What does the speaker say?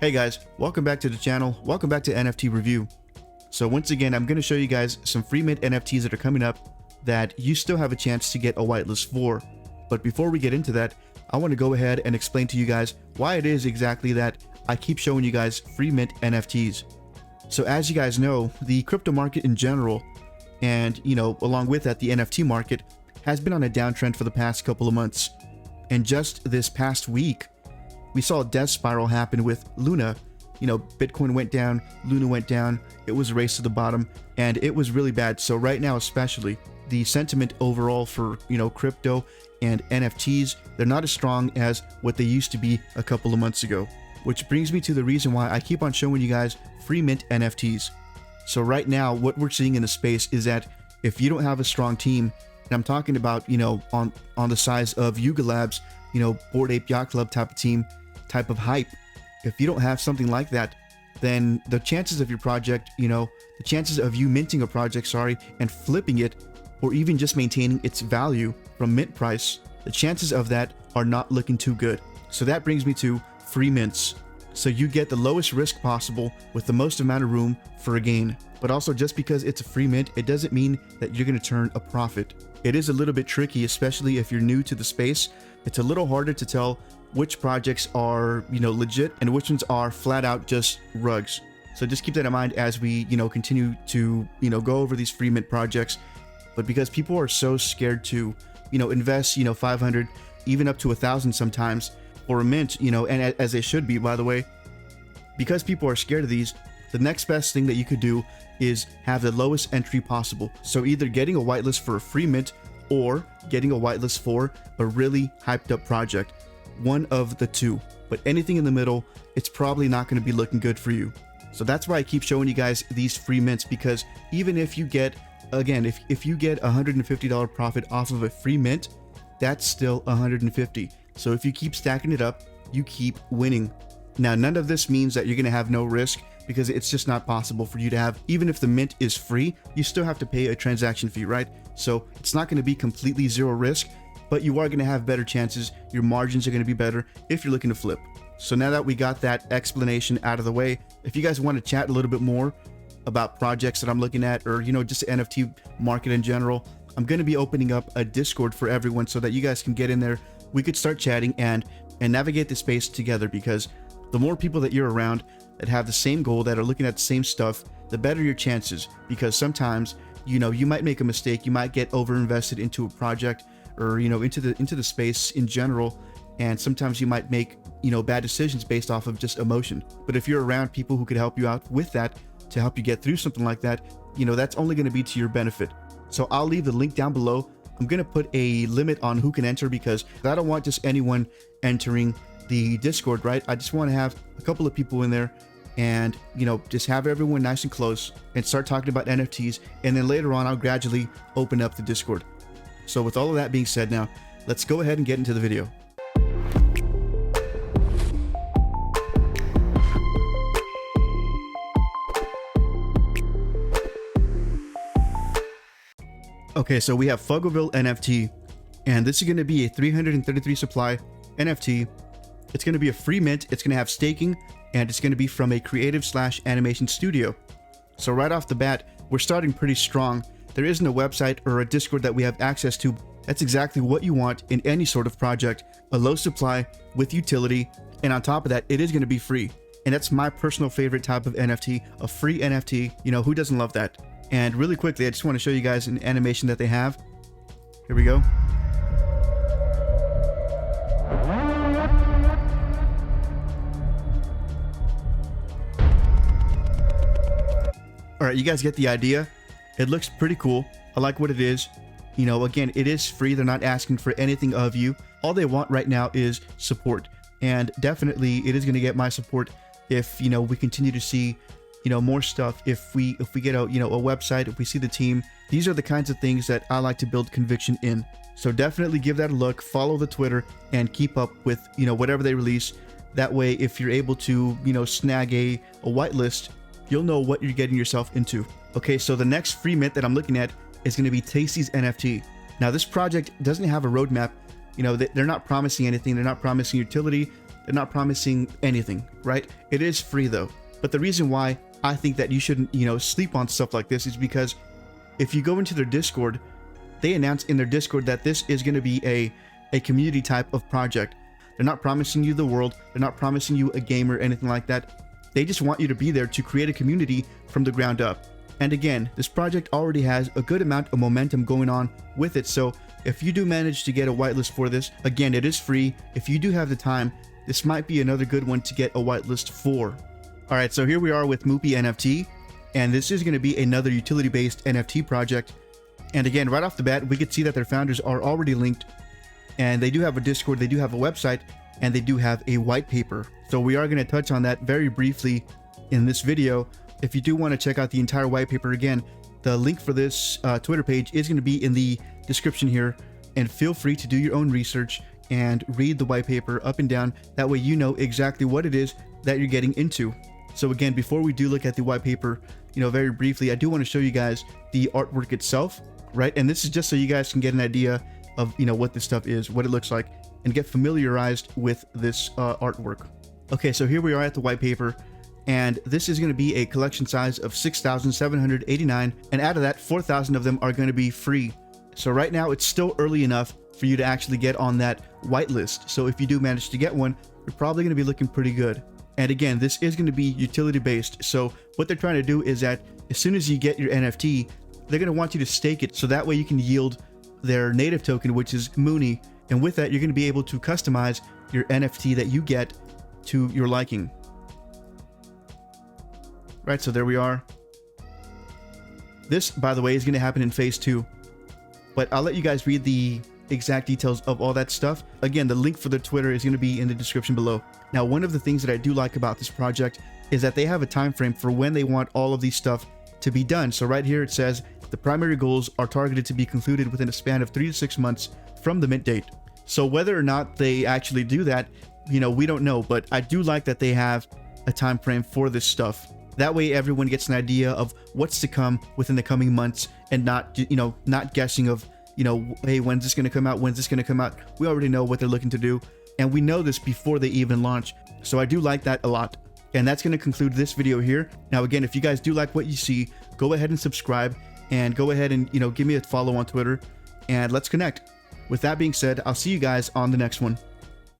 Hey guys, welcome back to the channel. Welcome back to NFT Review. So once again, I'm going to show you guys some free mint NFTs that are coming up that you still have a chance to get a whitelist for. But before we get into that, I want to go ahead and explain to you guys why it is exactly that I keep showing you guys free mint NFTs. So as you guys know, the crypto market in general, and along with that, the NFT market has been on a downtrend for the past couple of months. And just this past week, we saw a death spiral happen with Luna. Bitcoin went down, Luna went down, it was a race to the bottom, and it was really bad. So right now especially, the sentiment overall for crypto and NFTs, they're not as strong as what they used to be a couple of months ago. Which brings me to the reason why I keep on showing you guys free mint NFTs. So right now, what we're seeing in the space is that if you don't have a strong team, and I'm talking about, on the size of Yuga Labs, Bored Ape Yacht Club type of team, type of hype, if you don't have something like that, then the chances of your project, the chances of you minting a project, and flipping it, or even just maintaining its value from mint price, the chances of that are not looking too good. So that brings me to free mints. So you get the lowest risk possible with the most amount of room for a gain. But also, just because it's a free mint, it doesn't mean that you're going to turn a profit. It is a little bit tricky, especially if you're new to the space. It's a little harder to tell which projects are, legit and which ones are flat out just rugs. So just keep that in mind as we, continue to, go over these free mint projects. But because people are so scared to, invest, 500, even up to 1,000 sometimes for a mint, and as they should be, by the way, because people are scared of these, the next best thing that you could do is have the lowest entry possible. So either getting a whitelist for a free mint or getting a whitelist for a really hyped up project. One of the two, but anything in the middle, it's probably not going to be looking good for you. So that's why I keep showing you guys these free mints, because even if you get, again, if you get $150 profit off of a free mint, that's still $150. So if you keep stacking it up, you keep winning. Now, none of this means that you're going to have no risk, because it's just not possible for you to have. Even if the mint is free, you still have to pay a transaction fee, right? So it's not going to be completely zero risk, but you are going to have better chances. Your margins are going to be better if you're looking to flip. So now that we got that explanation out of the way, if you guys want to chat a little bit more about projects that I'm looking at, or just the NFT market in general, I'm going to be opening up a Discord for everyone so that you guys can get in there. We could start chatting and navigate the space together, because the more people that you're around that have the same goal, that are looking at the same stuff, the better your chances. Because sometimes, you might make a mistake, you might get over invested into a project, or into the space in general, and sometimes you might make bad decisions based off of just emotion. But if you're around people who could help you out with that, to help you get through something like that, that's only going to be to your benefit. So I'll leave the link down below. I'm going to put a limit on who can enter, because I don't want just anyone entering the Discord, right? I just want to have a couple of people in there, and just have everyone nice and close and start talking about NFTs, and then later on I'll gradually open up the Discord. So with all of that being said, now let's go ahead and get into the video. Okay, so we have Fogoville NFT, and this is going to be a 333 supply NFT. It's going to be a free mint, it's going to have staking, and it's going to be from a creative/animation studio. So right off the bat, we're starting pretty strong. There isn't a website or a Discord that we have access to. That's exactly what you want in any sort of project. A low supply with utility, and on top of that, it is going to be free. And that's my personal favorite type of NFT, a free NFT. Who doesn't love that? And really quickly, I just want to show you guys an animation that they have. Here we go. All right, you guys get the idea. It looks pretty cool. I like what it is. Again, it is free. They're not asking for anything of you. All they want right now is support. And definitely it is going to get my support if, we continue to see, more stuff. If we get a website, if we see the team, these are the kinds of things that I like to build conviction in. So definitely give that a look, follow the Twitter, and keep up with, whatever they release. That way, if you're able to, snag a whitelist, you'll know what you're getting yourself into. Okay, so the next free mint that I'm looking at is going to be Tasty's NFT. Now, this project doesn't have a roadmap. They're not promising anything. They're not promising utility. They're not promising anything, right? It is free though. But the reason why I think that you shouldn't, sleep on stuff like this is because if you go into their Discord, they announce in their Discord that this is going to be a community type of project. They're not promising you the world. They're not promising you a game or anything like that. They just want you to be there to create a community from the ground up. And again, this project already has a good amount of momentum going on with it. So if you do manage to get a whitelist for this, again, it is free. If you do have the time, this might be another good one to get a whitelist for. All right, so here we are with Moopy NFT, and this is going to be another utility-based NFT project. And again, right off the bat, we could see that their founders are already linked, and they do have a Discord, they do have a website, and they do have a white paper. So we are going to touch on that very briefly in this video. If you do want to check out the entire white paper, again, the link for this Twitter page is going to be in the description here, and feel free to do your own research and read the white paper up and down. That way you know exactly what it is that you're getting into. So again, before we do look at the white paper, very briefly, I do want to show you guys the artwork itself, right? And this is just so you guys can get an idea of, what this stuff is, what it looks like, and get familiarized with this artwork. Okay, so here we are at the white paper, and this is going to be a collection size of 6,789, and out of that, 4,000 of them are going to be free. So right now, it's still early enough for you to actually get on that whitelist. So if you do manage to get one, you're probably going to be looking pretty good. And again, this is going to be utility based. So what they're trying to do is that as soon as you get your NFT, they're going to want you to stake it. So that way you can yield their native token, which is Mooney. And with that, you're going to be able to customize your NFT that you get to your liking. Right, so there we are. This, by the way, is going to happen in phase 2. But I'll let you guys read the exact details of all that stuff. Again, the link for their Twitter is going to be in the description below. Now, one of the things that I do like about this project is that they have a time frame for when they want all of these stuff to be done. So right here it says the primary goals are targeted to be concluded within a span of 3 to 6 months from the mint date. So whether or not they actually do that, we don't know, but I do like that they have a time frame for this stuff. That way everyone gets an idea of what's to come within the coming months, and not, not guessing of, hey, when's this going to come out? When's this going to come out? We already know what they're looking to do, and we know this before they even launch. So I do like that a lot. And that's going to conclude this video here. Now, again, if you guys do like what you see, go ahead and subscribe, and go ahead and, give me a follow on Twitter, and let's connect. With that being said, I'll see you guys on the next one.